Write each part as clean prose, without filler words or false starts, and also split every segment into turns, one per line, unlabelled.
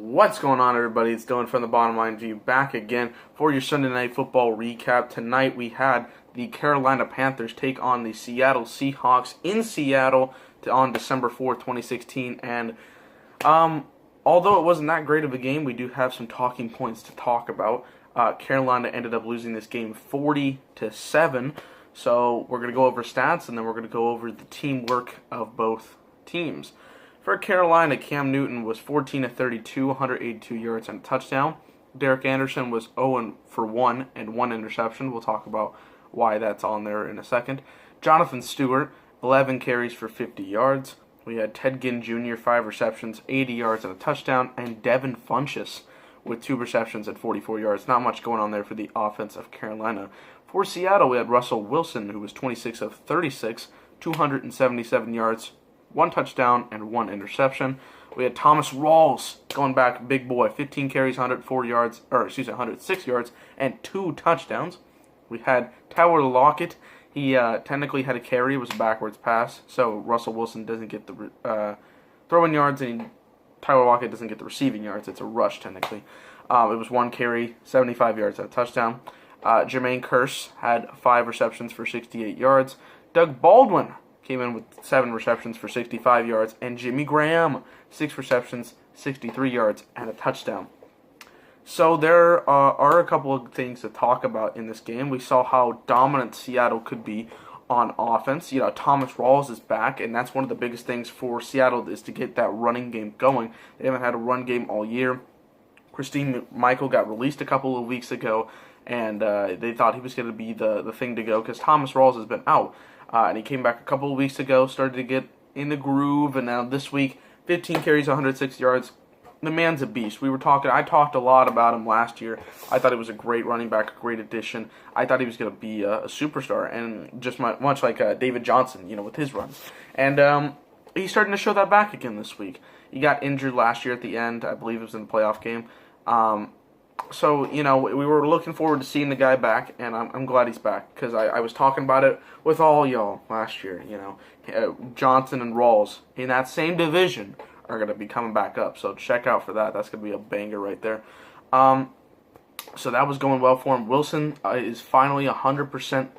What's going on, everybody? It's Dylan from the Bottom Line View back again for your Sunday Night Football recap. Tonight we had the Carolina Panthers take on the Seattle Seahawks in Seattle on December 4th, 2016. And although it wasn't that great of a game, we do have some talking points to talk about. Carolina ended up losing this game 40-7. So we're going to go over stats, and then we're going to go over the teamwork of both teams. For Carolina, Cam Newton was 14-32, 182 yards and a touchdown. Derek Anderson was 0-for-1 and 1 interception. We'll talk about why that's on there in a second. Jonathan Stewart, 11 carries for 50 yards. We had Ted Ginn Jr., 5 receptions, 80 yards and a touchdown. And Devin Funchess with 2 receptions at 44 yards. Not much going on there for the offense of Carolina. For Seattle, we had Russell Wilson, who was 26 of 36, 277 yards, 1 touchdown and 1 interception. We had Thomas Rawls going back, big boy, 15 carries, 106 yards, and 2 touchdowns. We had Tyler Lockett. He technically had a carry. It was a backwards pass, so Russell Wilson doesn't get the throwing yards, and Tyler Lockett doesn't get the receiving yards. It's a rush, technically. It was 1 carry, 75 yards, and a touchdown. Jermaine Kearse had 5 receptions for 68 yards. Doug Baldwin came in with 7 receptions for 65 yards, and Jimmy Graham, 6 receptions, 63 yards, and a touchdown. So there are a couple of things to talk about in this game. We saw how dominant Seattle could be on offense. You know, Thomas Rawls is back, and that's one of the biggest things for Seattle is to get that running game going. They haven't had a run game all year. Christine Michael got released a couple of weeks ago, and they thought he was going to be the thing to go because Thomas Rawls has been out. And he came back a couple of weeks ago, started to get in the groove, and now this week, 15 carries, 106 yards. The man's a beast. I talked a lot about him last year. I thought he was a great running back, a great addition. I thought he was going to be a superstar, and just much like David Johnson, with his runs. And he's starting to show that back again this week. He got injured last year at the end. I believe it was in the playoff game. So, we were looking forward to seeing the guy back, and I'm glad he's back, because I was talking about it with all y'all last year, Johnson and Rawls in that same division are going to be coming back up, so check out for that. That's going to be a banger right there. So that was going well for him. Wilson is finally 100%,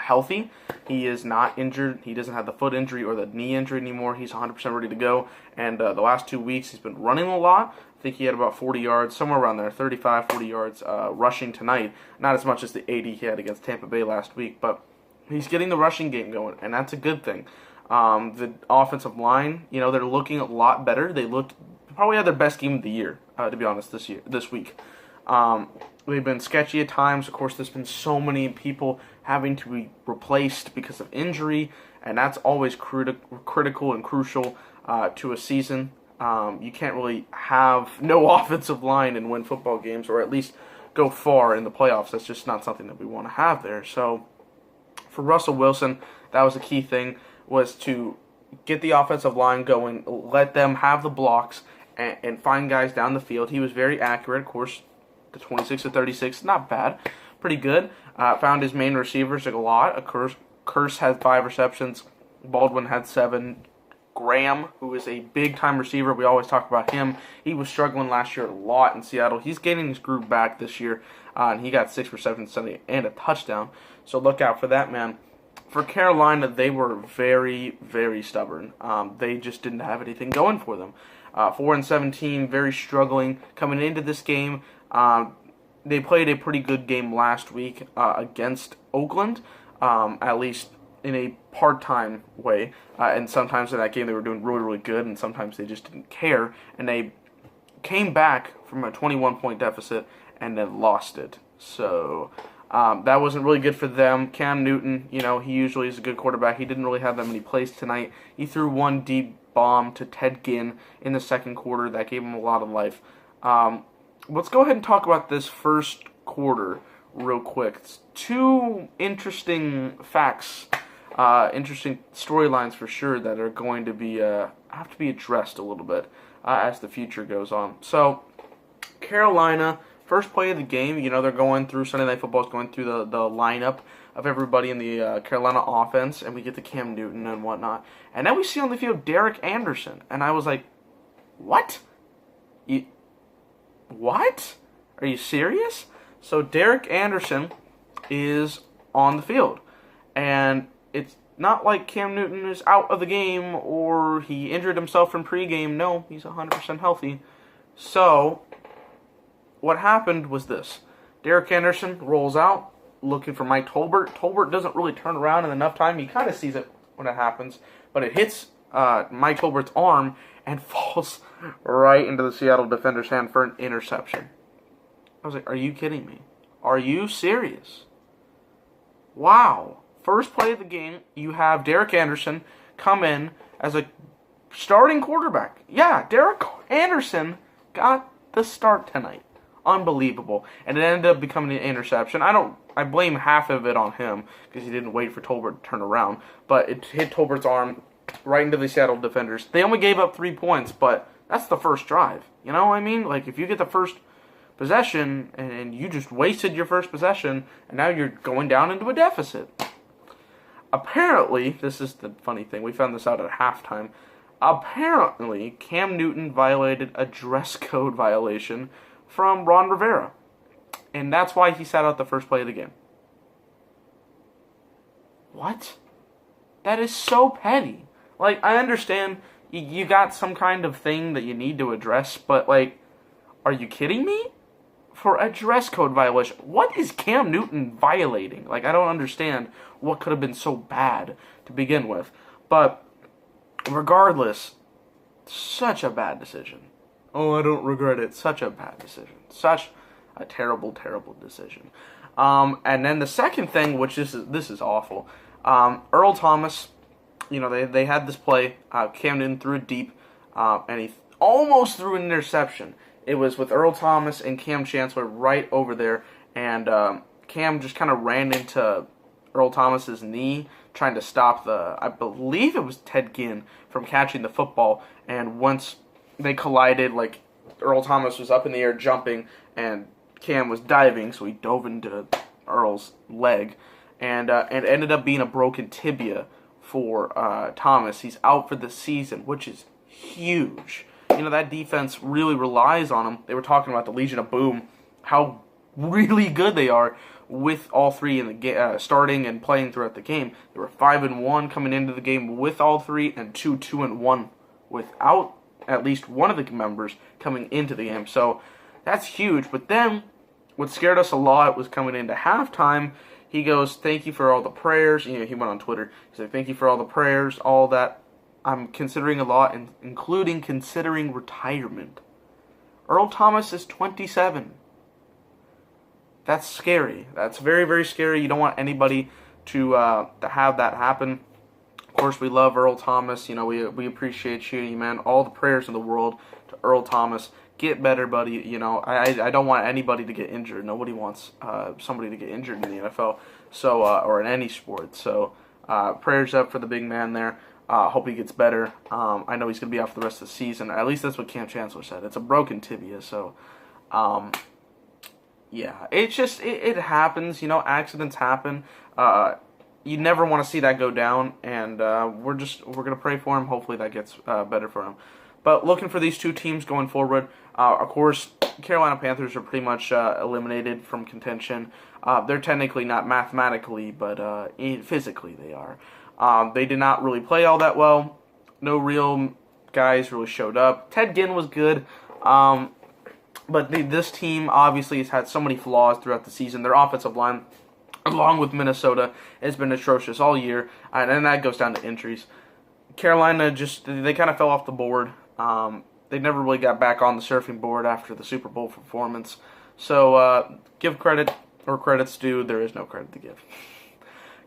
healthy. He is not injured. He doesn't have the foot injury or the knee injury anymore. He's 100% ready to go, and the last 2 weeks he's been running a lot. I think he had about 40 yards, somewhere around there, 35, 40 yards rushing tonight. Not as much as the 80 he had against Tampa Bay last week, but he's getting the rushing game going, and that's a good thing. The offensive line, they're looking a lot better. They probably had their best game of the year, to be honest, this week. They've been sketchy at times. Of course, there's been so many people having to be replaced because of injury, and that's always critical and crucial to a season. You can't really have no offensive line and win football games, or at least go far in the playoffs. That's just not something that we want to have there. So for Russell Wilson, that was a key thing, was to get the offensive line going, let them have the blocks, and find guys down the field. He was very accurate. Of course, the 26-36, not bad. Pretty good. Found his main receivers a lot. Kearse had 5 receptions. Baldwin had 7. Graham, who is a big-time receiver, we always talk about him. He was struggling last year a lot in Seattle. He's getting his groove back this year, and he got 6 receptions and a touchdown. So look out for that, man. For Carolina, they were very, very stubborn. They just didn't have anything going for them. 4-17, very struggling coming into this game. They played a pretty good game last week against Oakland, at least in a part-time way, and sometimes in that game they were doing really, really good, and sometimes they just didn't care, and they came back from a 21-point deficit and then lost it. So that wasn't really good for them. Cam Newton, he usually is a good quarterback. He didn't really have that many plays tonight. He threw 1 deep bomb to Ted Ginn in the second quarter. That gave him a lot of life. Let's go ahead and talk about this first quarter real quick. It's 2 interesting facts. Interesting storylines for sure that are going to be have to be addressed a little bit as the future goes on. So, Carolina, first play of the game, they're going through Sunday Night Football, is going through the lineup of everybody in the Carolina offense, and we get to Cam Newton and whatnot. And then we see on the field Derek Anderson, and I was like, what? You, what? Are you serious? So Derek Anderson is on the field, and it's not like Cam Newton is out of the game or he injured himself in pregame. No, he's 100% healthy. So what happened was this. Derek Anderson rolls out looking for Mike Tolbert. Tolbert doesn't really turn around in enough time. He kind of sees it when it happens, but it hits Mike Tolbert's arm and falls right into the Seattle defender's hand for an interception. I was like, are you kidding me? Are you serious? Wow. First play of the game, you have Derek Anderson come in as a starting quarterback. Yeah, Derek Anderson got the start tonight. Unbelievable. And it ended up becoming an interception. I blame half of it on him because he didn't wait for Tolbert to turn around. But it hit Tolbert's arm right into the Seattle defenders. They only gave up 3 points, but that's the first drive. You know what I mean? Like, if you get the first possession and you just wasted your first possession and now you're going down into a deficit. Apparently, this is the funny thing. We found this out at halftime. Apparently, Cam Newton violated a dress code violation from Ron Rivera. And that's why he sat out the first play of the game. What? That is so petty. Like, I understand you got some kind of thing that you need to address, but, like, are you kidding me? For a dress code violation. What is Cam Newton violating? Like, I don't understand what could have been so bad to begin with. But, regardless, such a bad decision. Oh, I don't regret it. Such a bad decision. Such a terrible, terrible decision. And then the second thing, which this is awful. Earl Thomas, you know, they had this play. Cam Newton threw it deep, and he almost threw an interception. It was with Earl Thomas and Cam Chancellor right over there, and Cam just kind of ran into Earl Thomas's knee, trying to stop I believe it was Ted Ginn from catching the football, and once they collided, like, Earl Thomas was up in the air jumping, and Cam was diving, so he dove into Earl's leg, and it ended up being a broken tibia for Thomas. He's out for the season, which is huge. You know, that defense really relies on him. They were talking about the Legion of Boom, how really good they are with all three in the starting and playing throughout the game. They were 5-1 coming into the game with all three, and 2-1 without at least one of the members coming into the game. So that's huge. But then what scared us a lot was coming into halftime. He goes, "Thank you for all the prayers." You know, he went on Twitter. He said, "Thank you for all the prayers, all that. I'm considering a lot, including considering retirement." Earl Thomas is 27. That's scary. That's very, very scary. You don't want anybody to have that happen. Of course, we love Earl Thomas. You know, we appreciate you, man. All the prayers in the world to Earl Thomas. Get better, buddy. You know, I don't want anybody to get injured. Nobody wants somebody to get injured in the NFL, so or in any sport. So prayers up for the big man there. Hope he gets better. I know he's going to be out for the rest of the season. At least that's what Cam Chancellor said. It's a broken tibia, so yeah. It's just, it happens. You know, accidents happen. You never want to see that go down, and we're going to pray for him. Hopefully that gets better for him. But looking for these two teams going forward, of course, Carolina Panthers are pretty much eliminated from contention. They're technically not mathematically, but physically they are. They did not really play all that well. No real guys really showed up. Ted Ginn was good, but this team obviously has had so many flaws throughout the season. Their offensive line, along with Minnesota, has been atrocious all year, and that goes down to injuries. Carolina they kind of fell off the board. They never really got back on the surfing board after the Super Bowl performance. So give credit where credit's due. There is no credit to give.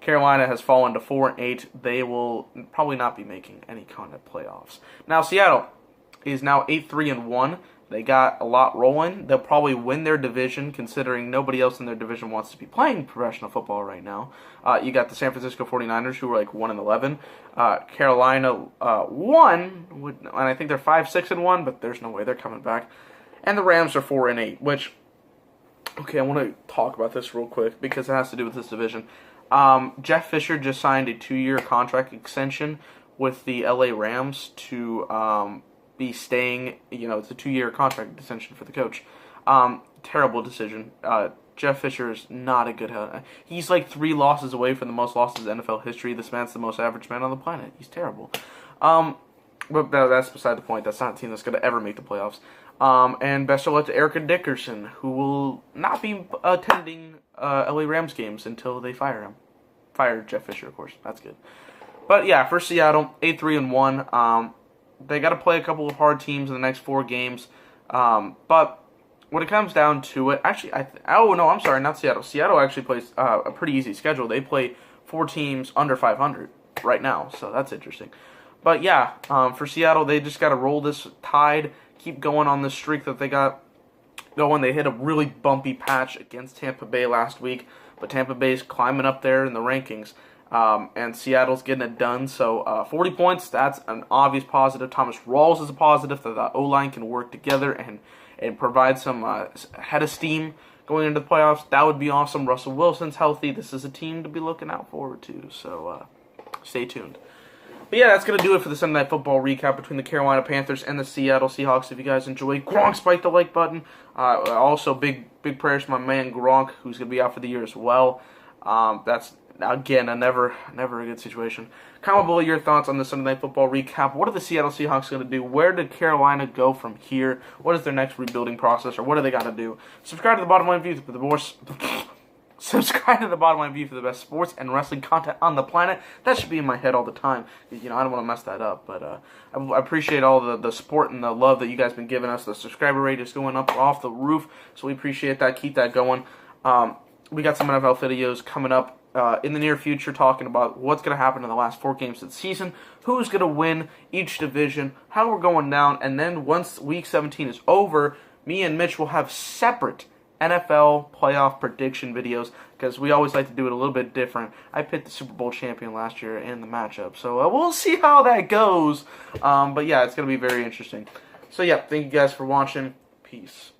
Carolina has fallen to 4-8. They will probably not be making any kind of playoffs. Now Seattle is now 8-3-1. They got a lot rolling. They'll probably win their division, considering nobody else in their division wants to be playing professional football right now. You got the San Francisco 49ers, who are like 1-11. Carolina won, and I think they're 5-6-1, but there's no way they're coming back. And the Rams are 4-8, which, okay, I want to talk about this real quick because it has to do with this division. Jeff Fisher just signed a 2-year contract extension with the LA Rams to be staying. It's a 2-year contract extension for the coach. Terrible decision. Jeff Fisher is not a good head. He's like 3 losses away from the most losses in NFL history. This man's the most average man on the planet. He's terrible. But that's beside the point. That's not a team that's going to ever make the playoffs. And best of luck to Erica Dickerson, who will not be attending LA Rams games until they fire him. Fire Jeff Fisher, of course. That's good. But yeah, for Seattle, 8-3-1. They got to play a couple of hard teams in the next 4 games. But when it comes down to it, actually, I'm sorry, not Seattle. Seattle actually plays a pretty easy schedule. They play 4 teams under 500 right now, so that's interesting. But yeah, for Seattle, they just got to roll this tide, keep going on this streak that they got going. They hit a really bumpy patch against Tampa Bay last week, but Tampa Bay's climbing up there in the rankings, and Seattle's getting it done. So 40 points, that's an obvious positive. Thomas Rawls is a positive that the O-line can work together and provide some head of steam going into the playoffs. That would be awesome. Russell Wilson's healthy. This is a team to be looking out forward to, so stay tuned. But yeah, that's going to do it for the Sunday Night Football recap between the Carolina Panthers and the Seattle Seahawks. If you guys enjoyed, Gronk, spike the like button. Also, big prayers to my man Gronk, who's going to be out for the year as well. That's, again, never a good situation. Comment below your thoughts on the Sunday Night Football recap. What are the Seattle Seahawks going to do? Where did Carolina go from here? What is their next rebuilding process, or what do they got to do? Subscribe to the Bottom Line View for the most... Subscribe to the Bottom Line View for the best sports and wrestling content on the planet. That should be in my head all the time. I don't want to mess that up. But I appreciate all the support and the love that you guys have been giving us. The subscriber rate is going up off the roof, so we appreciate that. Keep that going. We got some NFL videos coming up in the near future talking about what's going to happen in the last 4 games of the season, who's going to win each division, how we're going down, and then once Week 17 is over, me and Mitch will have separate NFL playoff prediction videos, because we always like to do it a little bit different. I picked the Super Bowl champion last year in the matchup, so we'll see how that goes. But yeah, it's going to be very interesting. So yeah, thank you guys for watching. Peace.